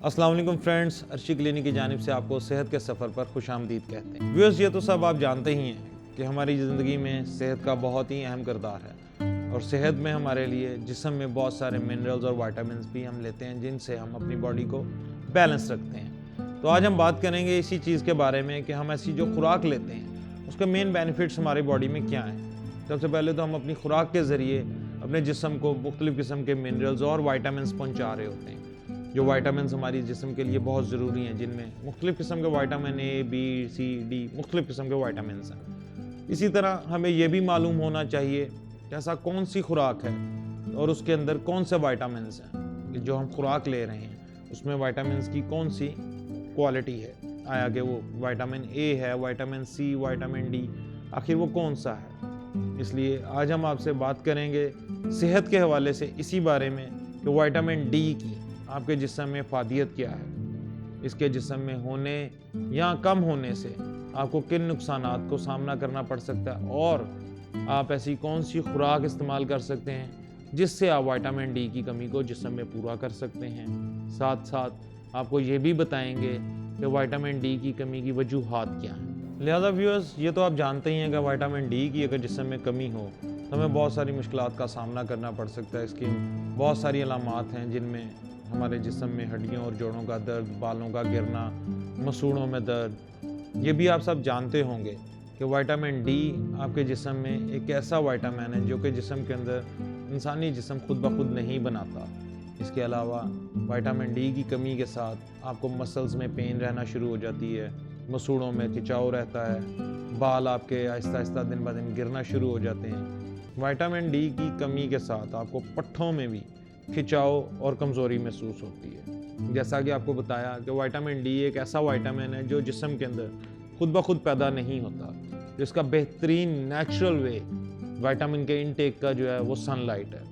अस्सलाम वालेकुम friends, Arshi clinic की जानिब से आपको सेहत के सफ़र पर खुशामदीद कहते हैं। व्यूअर्स, ये तो सब आप जानते ही हैं कि हमारी ज़िंदगी में सेहत का बहुत ही अहम किरदार है और सेहत में हमारे लिए जिस्म में बहुत सारे मिनरल्स और विटामिन्स भी हम लेते हैं जिनसे हम अपनी बॉडी को बैलेंस रखते हैं। तो आज हम बात करेंगे इसी चीज़ के बारे में कि हम ऐसी जो खुराक लेते हैं उसके मेन बेनिफिट्स हमारी बॉडी में क्या हैं। सबसे पहले तो हम अपनी खुराक के ज़रिए अपने जिस्म को मुख्तलिफ़ किस्म के मिनरल्स और विटामिन्स पहुँचा रहे होते हैं, जो विटामिन्स हमारी जिस्म के लिए बहुत ज़रूरी हैं, जिनमें मुख्तलिफ़ किस्म के vitamin A, B, C, D मुख्तलिफ़ किस्म के विटामिन्स हैं। इसी तरह हमें यह भी मालूम होना चाहिए कि ऐसा कौन सी खुराक है और उसके अंदर कौन से विटामिन्स हैं कि जो हम खुराक ले रहे हैं उसमें विटामिन्स की कौन सी क्वालिटी है, आया कि वो विटामिन ए है, विटामिन सी, विटामिन डी, आखिर वो कौन सा है। इसलिए आज हम आपसे बात करेंगे सेहत के हवाले से इसी बारे में कि विटामिन डी की आपके जिस्म में फ़ादियत क्या है, इसके जिस्म में होने या कम होने से आपको किन नुकसानात को सामना करना पड़ सकता है और आप ऐसी कौन सी खुराक इस्तेमाल कर सकते हैं जिससे आप विटामिन डी की कमी को जिस्म में पूरा कर सकते हैं। साथ साथ आपको ये भी बताएंगे कि विटामिन डी की कमी की वजूहात क्या हैं। लिहाजा व्यूअर्स, ये तो आप जानते ही हैं कि विटामिन डी की अगर जिस्म में कमी हो तो हमें बहुत सारी मुश्किलात का सामना करना पड़ सकता है। इसकी बहुत सारी अलामात हैं जिनमें हमारे जिस्म में हड्डियों और जोड़ों का दर्द, बालों का गिरना, मसूड़ों में दर्द। ये भी आप सब जानते होंगे कि विटामिन डी आपके जिस्म में एक ऐसा विटामिन है जो कि जिस्म के अंदर इंसानी जिस्म खुद ब खुद नहीं बनाता। इसके अलावा विटामिन डी की कमी के साथ आपको मसल्स में पेन रहना शुरू हो जाती है, मसूड़ों में खिंचाव रहता है, बाल आपके आहिस्ता आहिस्ता दिन ब दिन गिरना शुरू हो जाते हैं। विटामिन डी की कमी के साथ आपको पट्ठों में भी खिंचाव और कमज़ोरी महसूस होती है। जैसा कि आपको बताया कि विटामिन डी एक ऐसा विटामिन है जो जिस्म के अंदर खुद ब खुद पैदा नहीं होता, जिसका बेहतरीन नेचुरल वे विटामिन के इनटेक का जो है वो सनलाइट है।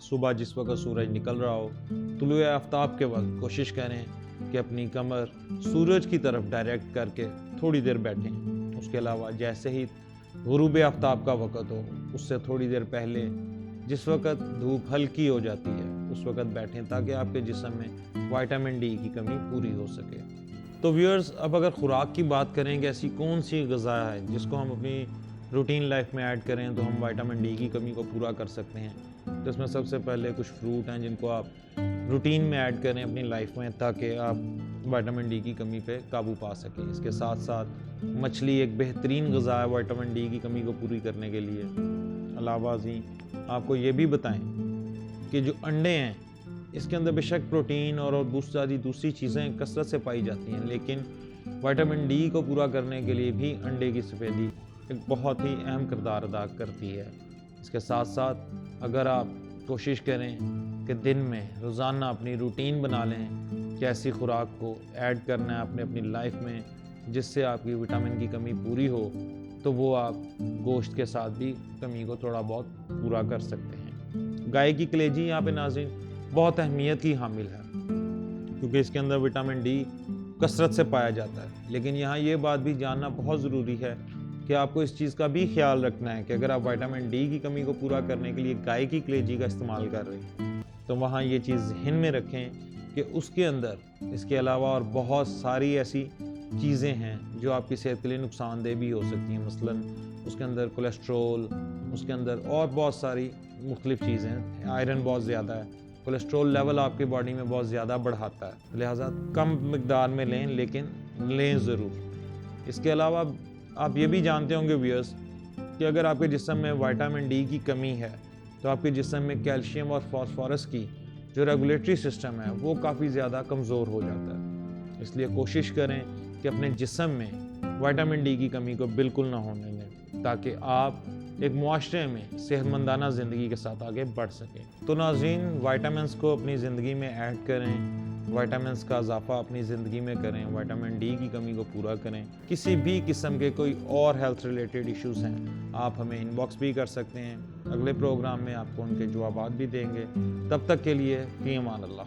सुबह जिस वक्त सूरज निकल रहा हो, तुलुए आफ्ताब के वक्त कोशिश करें कि अपनी कमर सूरज की तरफ डायरेक्ट करके थोड़ी देर बैठें। उसके अलावा जैसे ही गुरूब आफ्ताब का वक़्त हो उससे थोड़ी देर पहले जिस वक़्त धूप हल्की हो जाती है उस वक़्त बैठें ताकि आपके जिस्म में विटामिन डी की कमी पूरी हो सके। तो व्यूअर्स, अब अगर खुराक की बात करें कि ऐसी कौन सी ग़िज़ा है जिसको हम अपनी रूटीन लाइफ में ऐड करें तो हम विटामिन डी की कमी को पूरा कर सकते हैं, तो इसमें सबसे पहले कुछ फ्रूट हैं जिनको आप रूटीन में ऐड करें अपनी लाइफ में ताकि आप विटामिन डी की कमी पे काबू पा सकें। इसके साथ साथ मछली एक बेहतरीन ग़िज़ा है विटामिन डी की कमी को पूरी करने के लिए। अलावा जी आपको ये भी बताएं कि जो अंडे हैं इसके अंदर बेशक प्रोटीन और बहुत सारी दूसरी चीज़ें कसरत से पाई जाती हैं, लेकिन विटामिन डी को पूरा करने के लिए भी अंडे की सफ़ेदी एक बहुत ही अहम किरदार अदा करती है। इसके साथ साथ अगर आप कोशिश करें कि दिन में रोज़ाना अपनी रूटीन बना लें कि ऐसी खुराक को ऐड करना है अपनी लाइफ में जिससे आपकी विटामिन की कमी पूरी हो, तो वो आप गोश्त के साथ भी कमी को थोड़ा बहुत पूरा कर सकते हैं। गाय की कलेजी यहाँ पे नाज़रीन बहुत अहमियत की हामिल है क्योंकि इसके अंदर विटामिन डी कसरत से पाया जाता है, लेकिन यहाँ ये बात भी जानना बहुत ज़रूरी है कि आपको इस चीज़ का भी ख्याल रखना है कि अगर आप विटामिन डी की कमी को पूरा करने के लिए गाय की कलेजी का इस्तेमाल कर रहे हैं तो वहाँ ये चीज़ ज़हन में रखें कि उसके अंदर इसके अलावा और बहुत सारी ऐसी चीज़ें हैं जो आपकी सेहत के लिए नुकसानदेह भी हो सकती हैं। मसलन उसके अंदर कोलेस्ट्रोल, उसके अंदर और बहुत सारी मुख्तलिफ़ चीज़ें हैं। आयरन बहुत ज़्यादा है, कोलेस्ट्रोल लेवल आपकी बॉडी में बहुत ज़्यादा बढ़ाता है, लिहाजा कम मिकदार में लें, लेकिन लें ज़रूर। इसके अलावा आप ये भी जानते होंगे व्यूअर्स कि अगर आपके जिस्म में विटामिन डी की कमी है तो आपके जिस्म में कैल्शियम और फास्फोरस की जो रेगुलेटरी सिस्टम है वो काफ़ी ज़्यादा कमज़ोर हो जाता है। इसलिए कोशिश करें कि अपने जिस्म में विटामिन डी की कमी को बिल्कुल ना होने दें ताकि आप एक मुआशरे में सेहतमंदाना ज़िंदगी के साथ आगे बढ़ सकें। तो नाज़रीन, विटामिन्स को अपनी ज़िंदगी में ऐड करें, विटामिन्स का इजाफा अपनी ज़िंदगी में करें, विटामिन डी की कमी को पूरा करें। किसी भी किस्म के कोई और हेल्थ रिलेटेड इश्यूज़ हैं आप हमें इनबॉक्स भी कर सकते हैं, अगले प्रोग्राम में आपको उनके जवाब भी देंगे। तब तक के लिए फ़ी अमान अल्लाह।